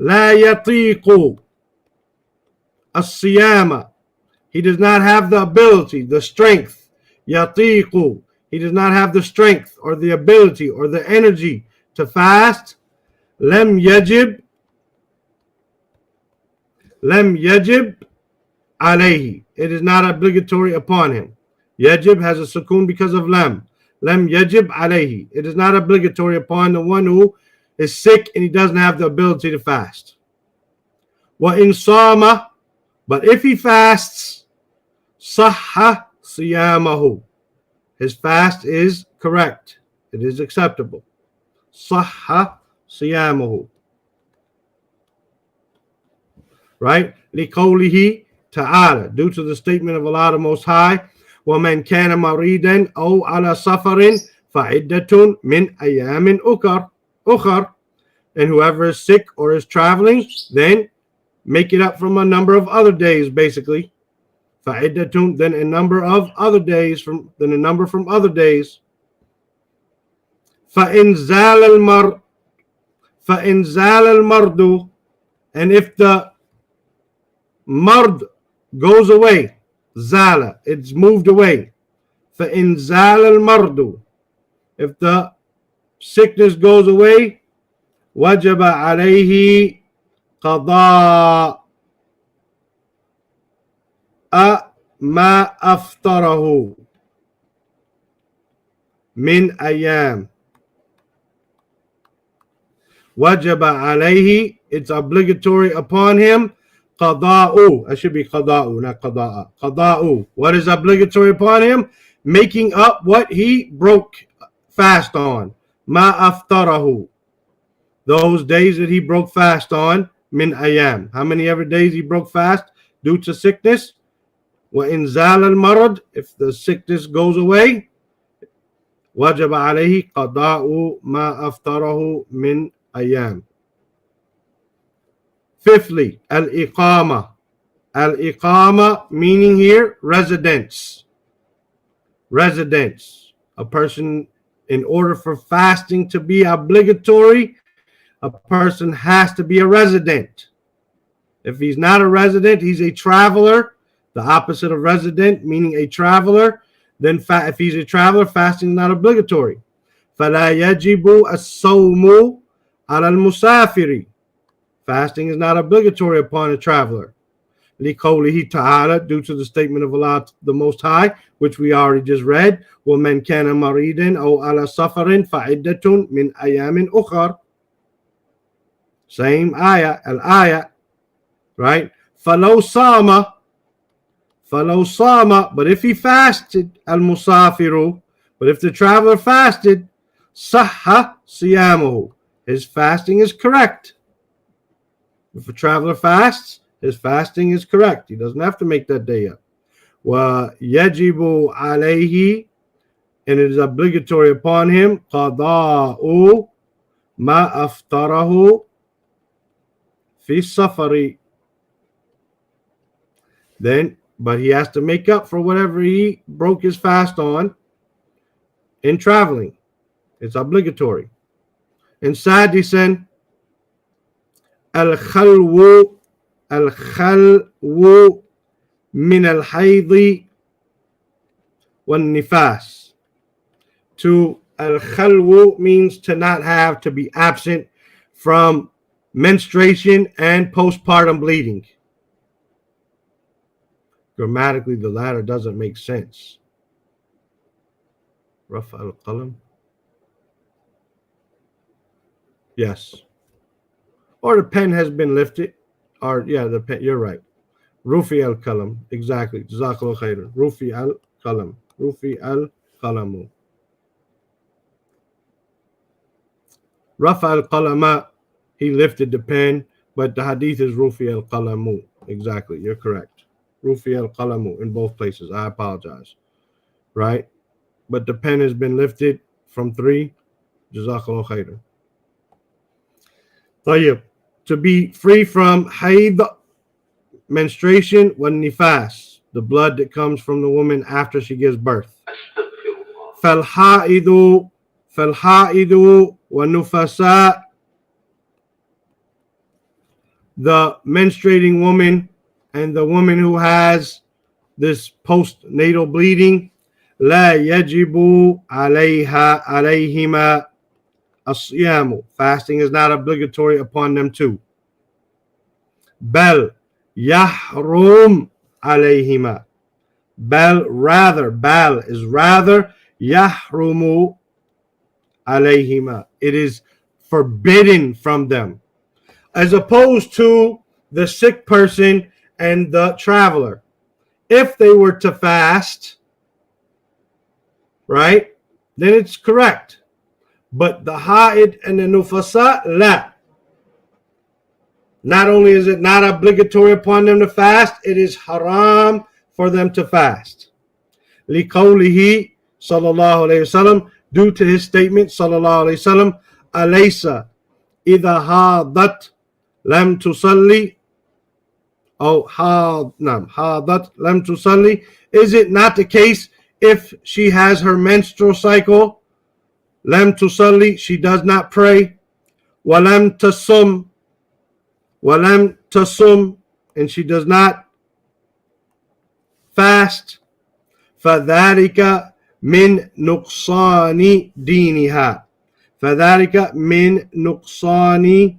لَا يَطِيقُ الصِّيَامَ. He does not have the ability, the strength. يَطِيقُ. He does not have the strength or the ability or the energy to fast. لَمْ يَجِبْ Lam yajib alayhi. It is not obligatory upon him. Yajib has a sukoon because of lam. Lam yajib alayhi. It is not obligatory upon the one who is sick and he doesn't have the ability to fast. Wa in sama, but if he fasts, sahha siyamahu. His fast is correct. It is acceptable. Sahha siyamahu. Right? Liqawlihi ta'ala. Due to the statement of Allah the Most High, وَمَنْ كَانَ مَرِيدًا أَوْ عَلَى سَفَرٍ فَعِدَّةٌ مِنْ أَيَّامٍ أُخَرٍ. And whoever is sick or is traveling, then make it up from a number of other days, basically. فَعِدَّةٌ, then a number of other days, from other days. فَإِنْ زَالَ الْمَرْدُ, and if the mard goes away, zala, it's moved away. فَإِنْ زَالَ الْمَرْدُ, if the sickness goes away, وَجَبَ عَلَيْهِ قَضَاء مَا أَفْطَرَهُ مِنْ أَيَّامٍ. وَجَبَ عَلَيْهِ, it's obligatory upon him. قَضَاءُ, it should be قَضَاءُ, not قَضَاءَ. قَضَاءُ, what is obligatory upon him? Making up what he broke fast on. مَا أَفْطَرَهُ, those days that he broke fast on. Min ayam, how many ever days he broke fast due to sickness. وَإِنْ زَالَ الْمَرَض, if the sickness goes away, وَجَبَ عَلَيْهِ قَضَاءُ مَا أَفْطَرَهُ مِنْ أَيَّامٍ. Fifthly, al-iqama. Al-iqama, meaning here residence. Residence. A person, in order for fasting to be obligatory, a person has to be a resident. If he's not a resident, he's a traveler. The opposite of resident, meaning a traveler. Then if he's a traveler, fasting is not obligatory. فَلَا يَجِبُ الصَّوْمُ عَلَى الْمُسَافِرِ. Fasting is not obligatory upon a traveler. لِقَوْلِهِ تَعَالَى, due to the statement of Allah the Most High, which we already just read. وَمَنْ كَانَ مَرِيدًا أَوْ عَلَى سَفَرٍ فَعِدَّةٌ مِنْ أَيَّامٍ أُخَرٍ. Same ayah, al-ayah, right? فَلَوْ صَامَ, but if he fasted, al-musafiru, but if the traveler fasted, صَحَّ صِيَامُهُ, his fasting is correct. If a traveler fasts, his fasting is correct. He doesn't have to make that day up. وَيَجِبُ عَلَيْهِ, and it is obligatory upon him, قَضَاءُ مَا أَفْطَرَهُ fi safari. Then, but he has to make up for whatever he broke his fast on in traveling. It's obligatory. And sadisan, al-khalwu min al-hayd wan-nifas. To al-khalwu means to not have, to be absent from menstruation and postpartum bleeding. Grammatically, the latter doesn't make sense. Rafa al-qalam. Yes. Or the pen has been lifted. Or, yeah, the pen, you're right. Rufi al-qalam. Exactly. Jazakallah khairan. Rufi al-qalam. Rufi al-qalamu. Rafa al-qalama, he lifted the pen, but the hadith is Rufi al-qalamu. Exactly. You're correct. Rufi al-qalamu in both places. I apologize. Right? But the pen has been lifted from 3. Jazakallah khairan. طيب. To be free from hayd, menstruation, when nifas, the blood that comes from the woman after she gives birth. فَالْحَائِدُ وَالنُّفَسَاء, the menstruating woman and the woman who has this postnatal bleeding, لا يجب عليهما الصيام, fasting is not obligatory upon them too. بل يحرم عليهما. Bal is rather, يحرم عليهما. It is forbidden from them. As opposed to the sick person and the traveler. If they were to fast, right, then it's correct. But the ha'id and the nufasa, la. Not only is it not obligatory upon them to fast, it is haram for them to fast. لِقَوْلِهِ sallallahu alayhi wasallam, due to his statement sallallahu alayhi wasallam, alaysa idha hadat lam tusalli, hadat lam tusalli, is it not the case if she has her menstrual cycle, lam tusalli, she does not pray, walam tasum, and she does not fast, فَذَلِكَ مِن نُقْصَانِ دِينِهَا. فَذَلِكَ مِن نُقْصَانِ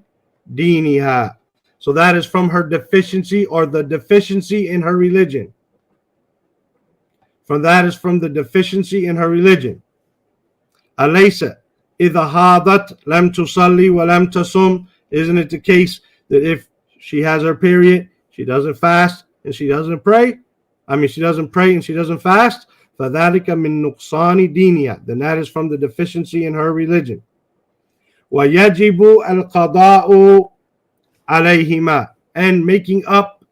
دِينِهَا. So that is from her deficiency, or the deficiency in her religion. That is from the deficiency in her religion. أَلَيْسَ إِذَا هَاضَتْ لَمْ تُصَلِّ وَلَمْ تَصُمْ. Isn't it the case that if she has her period, she doesn't fast and she doesn't pray? She doesn't pray and she doesn't fast. فَذَلِكَ مِن نُقْصَانِ دِينِهَا. Then that is from the deficiency in her religion. وَيَجِبُ الْقَضَاءُ عَلَيْهِمَا. And making up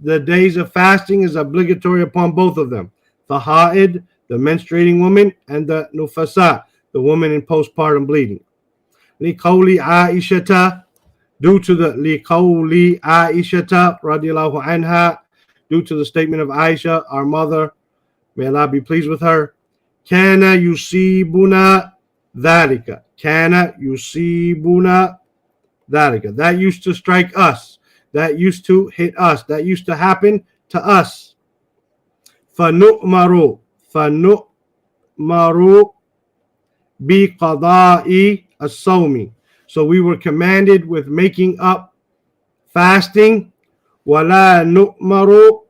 the days of fasting is obligatory upon both of them. The ha'id, the menstruating woman, and the nufasa, the woman in postpartum bleeding. لِقَوْلِ عَائِشَةَ. Due to the لِقَوْلِ عَائِشَةَ radiallahu anha, due to the statement of Aisha, our mother, may Allah be pleased with her, kana yusibuna dhalika. Kana yusibuna dhalika. That used to strike us. That used to hit us. That used to happen to us. فَنُؤْمَرُ بِقَضَاءِ الصَّوْمِ. So we were commanded with making up fasting. وَلَا نُؤْمَرُ,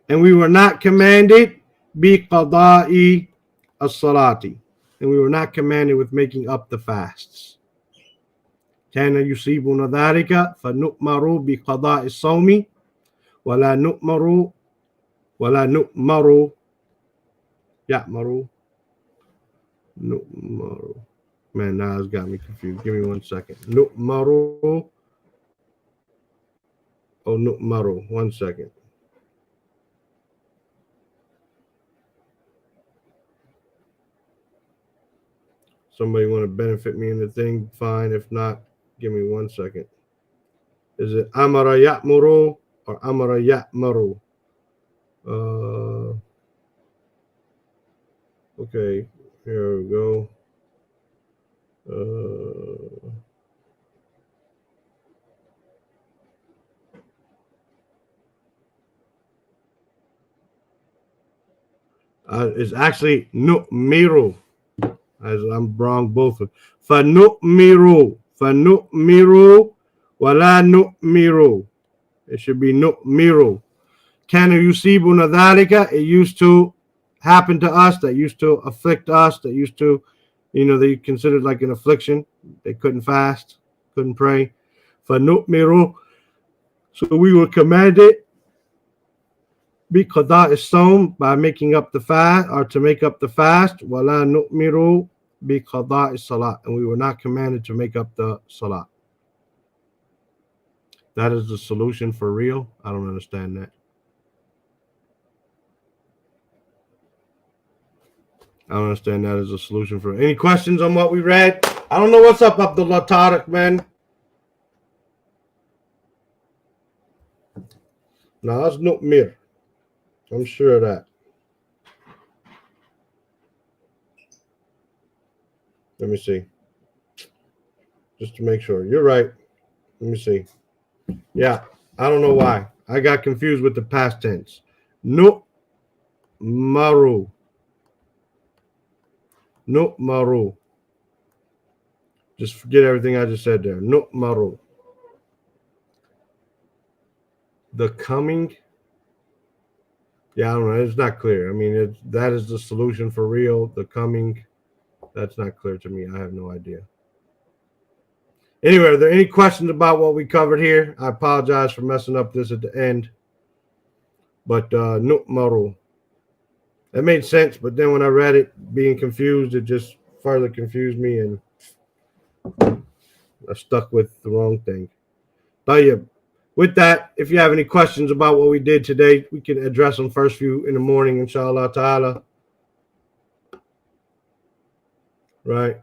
and we were not commanded بِقَضَاءِ الصَّلَاةِ, and we were not commanded with making up the fasts. كَانَ يُصِيبُنَا ذَلِكَ فَنُؤْمَرُ بِقَضَاءِ الصَّوْمِ وَلَا نُؤْمَرُ يَأْمَرُ نُؤْمَرُ. Man, now it's got me confused. Give me 1 second. Nu'maru. Oh, nu'maru. 1 second. Somebody want to benefit me in the thing? Fine. If not, give me 1 second. Is it amara ya'muru or amara ya'maru? Okay. Here we go. It's actually nu'miru, as I'm wrong both of. فَنُؤْمِرُ وَلَا نُؤْمِرُ. It should be nu'miru. كَانَ يُصِيبُنَا ذَلِكَ. It used to happen to us, that used to afflict us, that used to, they considered like an affliction. They couldn't fast, couldn't pray. فَنُؤْمِرُ. So we were commanded بِقَضَاءِ الصَّوْمِ, by making up the fast, or to make up the fast. وَلَا نُؤْمِرُ بِقَضَاءِ الصَّلَاةِ. And we were not commanded to make up the salat. That is the solution for real? I don't understand that. I don't understand that as a solution for any questions on what we read. I don't know what's up, Abdullah Tariq, man. No, that's nu'mir. I'm sure of that. Let me see. Just to make sure. You're right. Let me see. Yeah, I don't know why. I got confused with the past tense. Nu'maru. Just forget everything I just said there. Nu'maru. The coming. Yeah, I don't know. It's not clear. I mean, that is the solution for real. The coming. That's not clear to me. I have no idea. Anyway, are there any questions about what we covered here? I apologize for messing up this at the end. But nu'maru. That made sense, but then when I read it, being confused, it just further confused me, and I stuck with the wrong thing. But yeah, with that, if you have any questions about what we did today, we can address them first few in the morning, inshallah ta'ala. Right?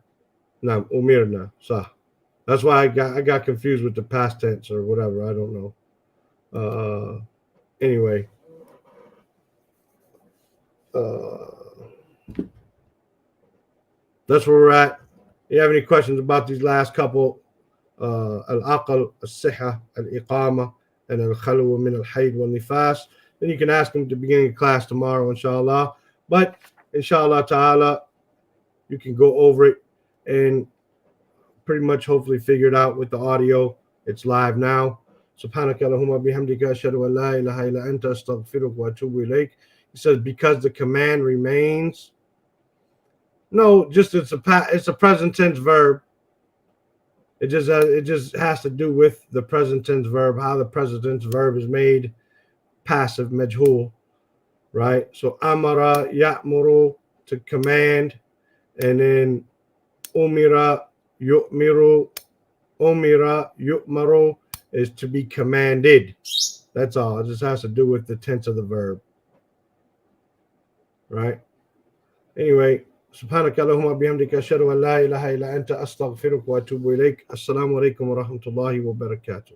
Now, umirna, sah. That's why I got confused with the past tense or whatever. I don't know. Anyway. That's where we're at. If you have any questions about these last couple, al-aql, al-siha, al-iqama, and al-khalwa min al-hayd wal-nifas, then you can ask them at the beginning of class tomorrow, inshallah. But inshallah ta'ala, you can go over it and pretty much hopefully figure it out with the audio. It's live now. Subhanaka Allahumma bihamdika ashhadu an la ilaha illa anta astaghfiruka wa atubu ilayk. He says, because the command remains. No, just it's a present tense verb. It just has to do with the present tense verb, how the present tense verb is made passive, majhul, right? So amara ya'muru, to command, and then umira yu'miru, umira yu'maru is to be commanded. That's all. It just has to do with the tense of the verb, right? Anyway, سبحانك اللهم وبحمدك أشهد أن لا إله إلا أنت أستغفرك وأتوب إليك. السلام عليكم ورحمة الله وبركاته.